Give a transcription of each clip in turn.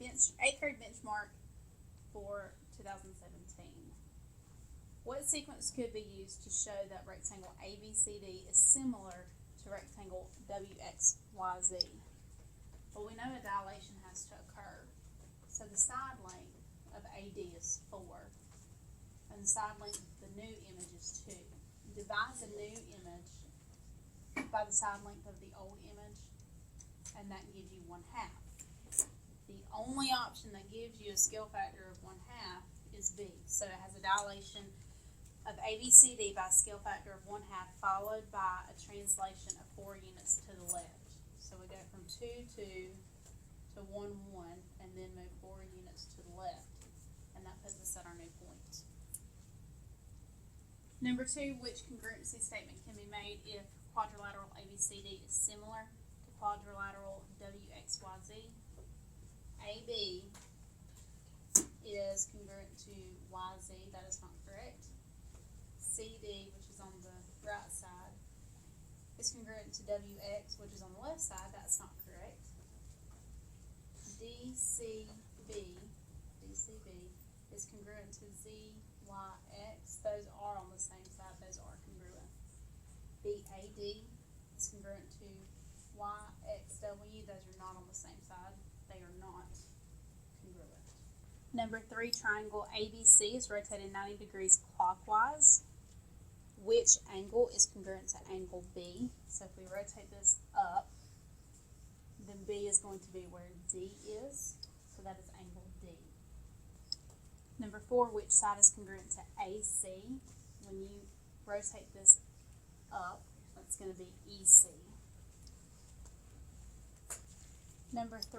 eighth grade benchmark for 2017. What sequence could be used to show that rectangle ABCD is similar to rectangle WXYZ? Well, we know a dilation has to occur. So the side length of AD is 4, and the side length of the new image is 2. Divide the new image by the side length of the old image, and that gives you 1/2. The only option that gives you a scale factor of 1/2 is B. So it has a dilation of ABCD by a scale factor of 1/2, followed by a translation of 4 units to the left. So we go from 2, 2 to 1, 1, and then move 4 units to the left. And that puts us at our new point. Number 2, which congruency statement can be made if quadrilateral ABCD is similar to quadrilateral WXYZ? AB is congruent to YZ, that is not correct. CD, which is on the right side, is congruent to WX, which is on the left side, that's not correct. DCB is congruent to ZYX, those are on the same side, those are congruent. BAD is congruent to YXW, those are not on the same side, they are not congruent. Number 3, triangle ABC is rotated 90 degrees clockwise. Which angle is congruent to angle B? So if we rotate this up, then B is going to be where D is, so that is angle D. Number 4, which side is congruent to AC? When you rotate this up, that's going to be EC. Number 5,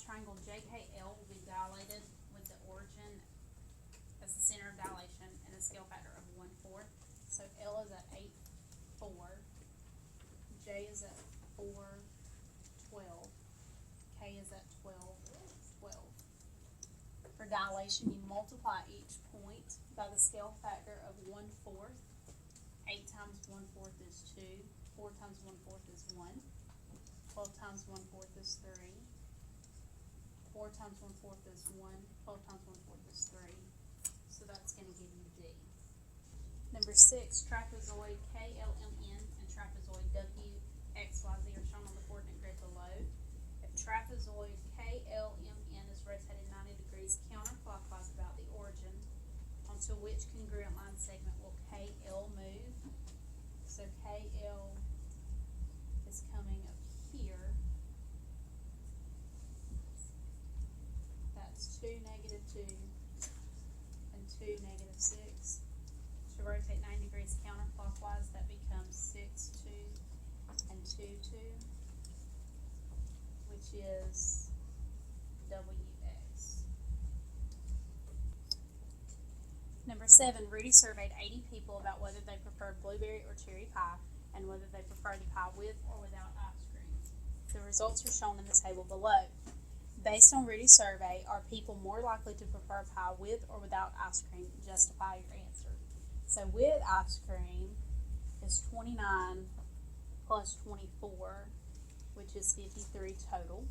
triangle JKL will be dilated with the origin as the center of dilation and a scale factor of 1/4. So L is at 8,4, J is at 4,12, K is at 12,12. For dilation, you multiply each point by the scale factor of 1/4. 8 times 1/4 is 2. 4 times 1/4 is 1. 12 times 1/4 is 3. 4 times 1/4 is 1. 12 times 1/4 is 3. So that's going to give you D. Number 6, trapezoid KLMN and trapezoid WXYZ are shown on the coordinate grid below. If trapezoid KLMN is rotated 90 degrees counterclockwise about the origin, onto which congruent line segment will KL move? So KL is coming up here. That's 2, -2, and 2, -6. To rotate 90 degrees counterclockwise, that becomes 6, 2, and 2, 2, which is WX. Number 7, Rudy surveyed 80 people about whether they preferred blueberry or cherry pie and whether they preferred the pie with or without ice cream. The results are shown in the table below. Based on Rudy's survey, are people more likely to prefer pie with or without ice cream? Justify your answer. So with ice cream is 29 plus 24, which is 53 total.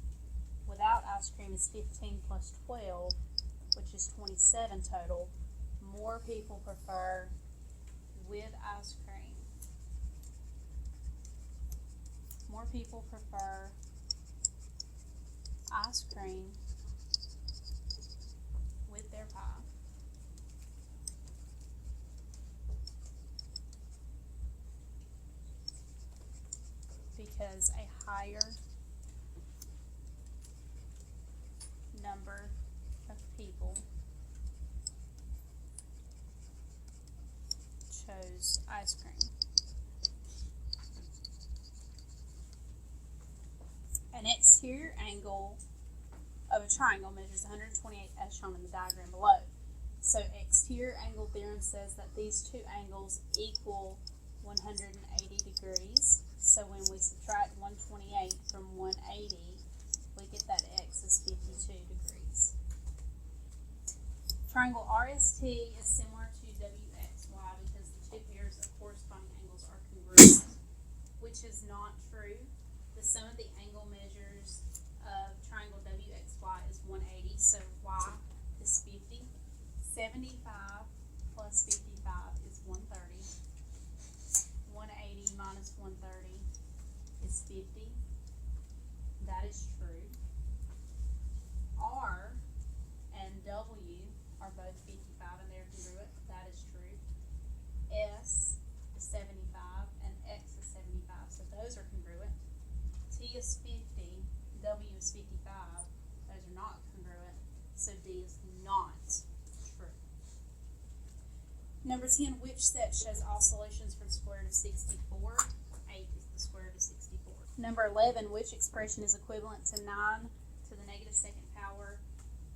Without ice cream is 15 plus 12, which is 27 total. More people prefer with ice cream. More people prefer ice cream with their pie. Because a higher number of people chose ice cream. An exterior angle of a triangle measures 128 as shown in the diagram below. So exterior angle theorem says that these two angles equal 180 degrees. So when we subtract 128 from 180, we get that x is 52 degrees. Triangle RST is similar to WXY because the two pairs of corresponding angles are congruent, which is not true. The sum of the angle measures of triangle WXY is 55. Those are not congruent, so D is not true. Number 10, which set shows all solutions for the square root of 64? 8 is the square root of 64. Number 11, which expression is equivalent to 9 to the negative second power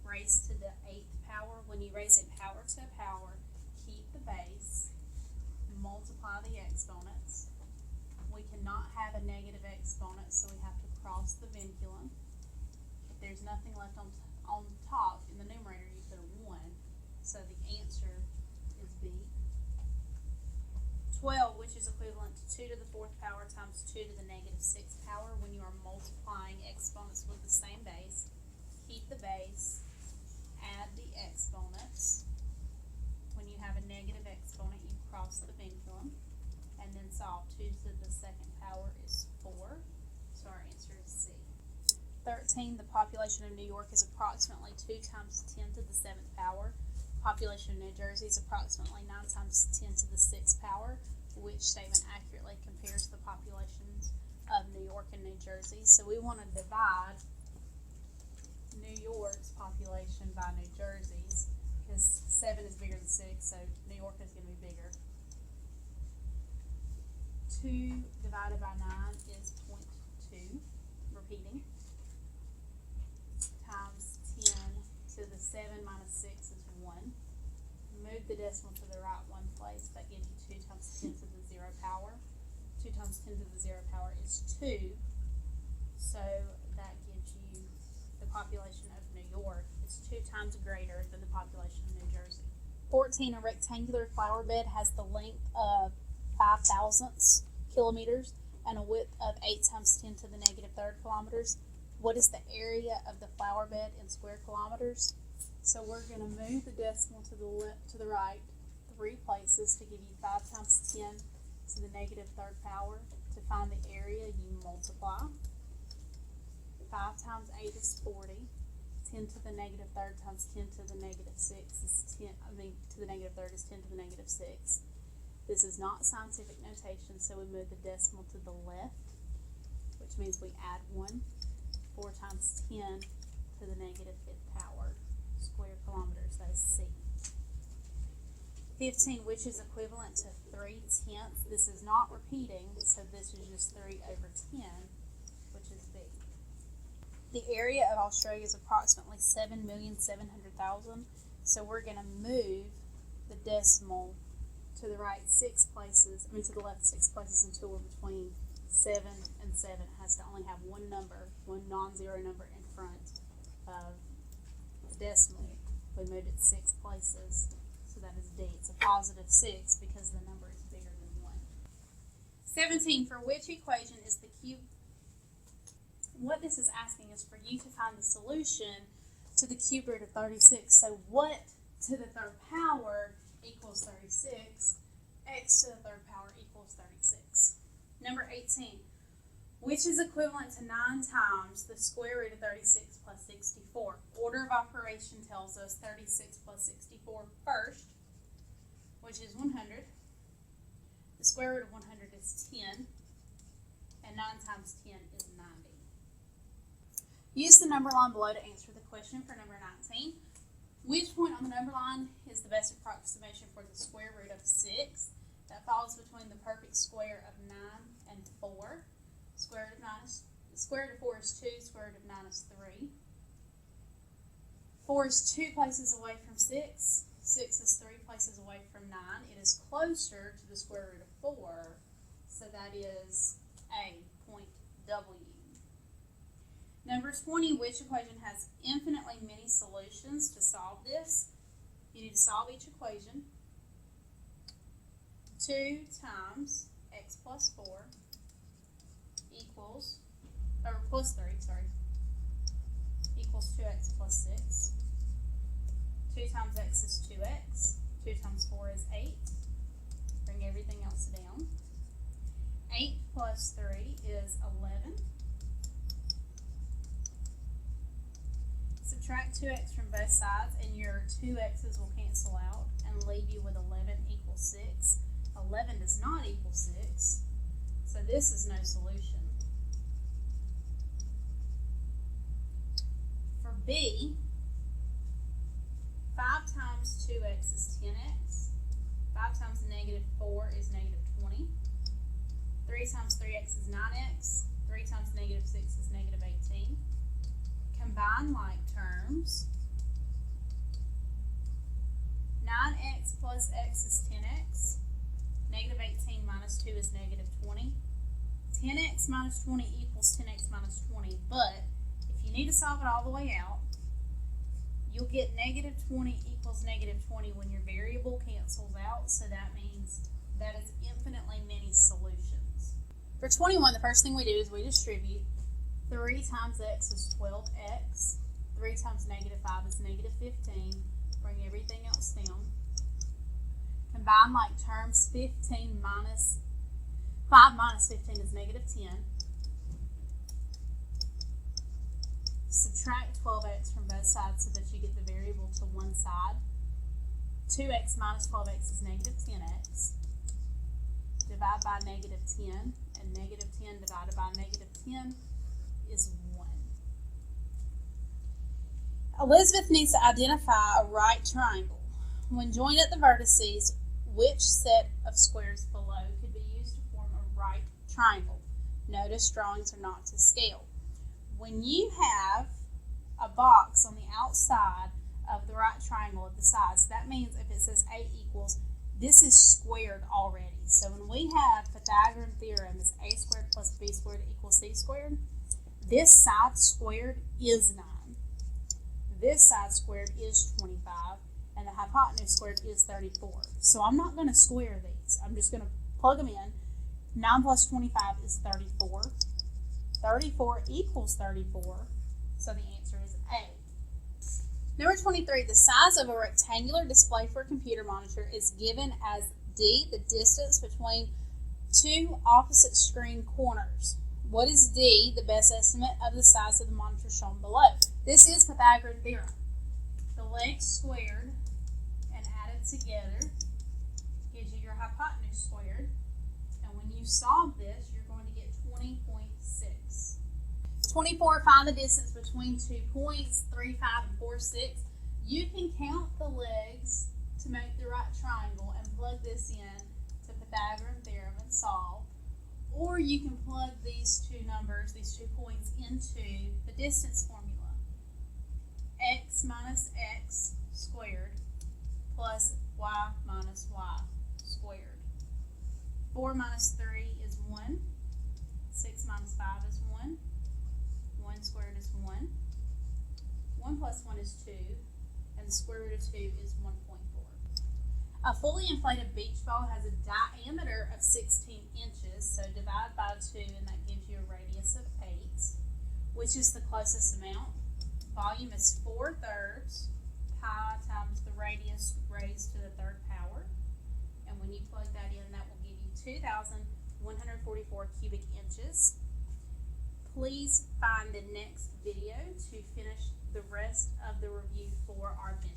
raised to the 8th power? When you raise a power to a power, keep the base, multiply the exponents. We cannot have a negative exponent, so we have to cross the vinculum. If there's nothing left on top in the numerator, you put a 1. So the answer is B. 12, which is equivalent to 2 to the 4th power times 2 to the negative 6th power. When you are multiplying exponents with the same base, keep the base, add the exponents. When you have a negative exponent, you cross the vinculum, and then solve. 2 to the 2nd power is 4, so our answer is C. 13, the population of New York is approximately 2 times 10 to the 7th power. Population of New Jersey is approximately 9 times 10 to the 6th power. Which statement accurately compares the populations of New York and New Jersey? So we want to divide New York's population by New Jersey's, because 7 is bigger than 6, so New York is going to be bigger. 2 divided by 9 is 0.2, repeating, times 10 to the 7 minus 6 is 1. Move the decimal to the right one place, that gives you 2 times 10 to the 0 power. 2 times 10 to the 0 power is 2, so that gives you the population of New York is 2 times greater than the population of New Jersey. 14, a rectangular flower bed has the length of 5 thousandths kilometers and a width of 8 times 10 to the negative 3rd kilometers. What is the area of the flower bed in square kilometers? So we're going to move the decimal to the left, to the right, 3 places to give you 5 times 10 to the negative 3rd power. To find the area, you multiply. 5 times 8 is 40. 10 to the negative 3rd times 10 to the negative 6 is 10. To the negative 3rd is 10 to the negative 6. This is not scientific notation, so we move the decimal to the left, which means we add 1. 4 times 10 to the negative 5th power. Square kilometers, that is C. 15, which is equivalent to 3/10. This is not repeating, so this is just 3 over 10, which is B. The area of Australia is approximately 7,700,000, so we're going to move the decimal to the right 6 places, to the left 6 places until we're between 7 and 7. It has to only have one number, one non-zero number in front of the decimal. We moved it 6 places, so that is D. It's a positive 6 because the number is bigger than 1. 17, for which equation is the cube? What this is asking is for you to find the solution to the cube root of 36. So what to the 3rd power equals 36? X to the 3rd power equals 36. Number 18, which is equivalent to 9 times the square root of 36 plus 64. Order of operation tells us 36 plus 64 first, which is 100. The square root of 100 is 10, and 9 times 10 is 90. Use the number line below to answer the question for number 19. Which point on the number line is the best approximation for the square root of 6? That falls between the perfect square of 9 and 4. Square root of 4 is 2, square root of 9 is 3. 4 is 2 places away from 6. 6 is 3 places away from 9. It is closer to the square root of 4, so that is A, point W. Number 20, which equation has infinitely many solutions? To solve this, you need to solve each equation. 2 times x plus 4 equals, or plus 3, equals 2x plus 6. 2 times x is 2x. 2 times 4 is 8. Bring everything else down. 8 plus 3 is 11. Subtract 2x from both sides, and your 2x's will cancel out and leave you with 11 equals 6. 11 does not equal 6, so this is no solution. B, 5 times 2x is 10x. 5 times negative 4 is negative 20. 3 times 3x is 9x. 3 times negative 6 is negative 18. Combine like terms. 9x plus x is 10x. Negative 18 minus 2 is negative 20. 10x minus 20 equals 10x minus 20, but if you need to solve it all the way out, you'll get negative 20 equals negative 20 when your variable cancels out, so that means that is infinitely many solutions. For 21, the first thing we do is we distribute. 3 times x is 12x. 3 times negative 5 is negative 15. Bring everything else down. Combine like terms. 5 minus 15 is negative 10. Subtract 12x from both sides so that you get the variable to one side. 2x minus 12x is negative 10x. Divide by negative 10, and negative 10 divided by negative 10 is 1. Elizabeth needs to identify a right triangle. When joined at the vertices, which set of squares below could be used to form a right triangle? Notice drawings are not to scale. When you have a box on the outside of the right triangle of the sides, that means if it says A equals, this is squared already. So when we have Pythagorean theorem is A squared plus B squared equals C squared, this side squared is 9. This side squared is 25. And the hypotenuse squared is 34. So I'm not going to square these. I'm just going to plug them in. 9 plus 25 is 34. 34 equals 34. So the answer is A. Number 23, the size of a rectangular display for a computer monitor is given as D, the distance between two opposite screen corners. What is D, the best estimate of the size of the monitor shown below? This is Pythagorean theorem. The legs squared and added together gives you your hypotenuse squared. And when you solve this, you're going to get 20.6. 24, find the distance between 2 points, 3, 5, and 4, 6. You can count the legs to make the right triangle and plug this in to Pythagorean theorem and solve. Or you can plug these two numbers, these 2 points, into the distance formula. X minus x squared plus y minus y squared. 4 minus 3 is 1. 6 minus 5 is 1. 1 squared is 1. 1 plus 1 is 2. And the square root of 2 is 1.4. A fully inflated beach ball has a diameter of 16 inches, so divide by 2 and that gives you a radius of 8. Which is the closest amount? Volume is 4/3 pi times the radius raised to the 3rd power. And when you plug that in, that will give you 2,144 cubic inches. Please find the next video to finish the rest of the review for our bench.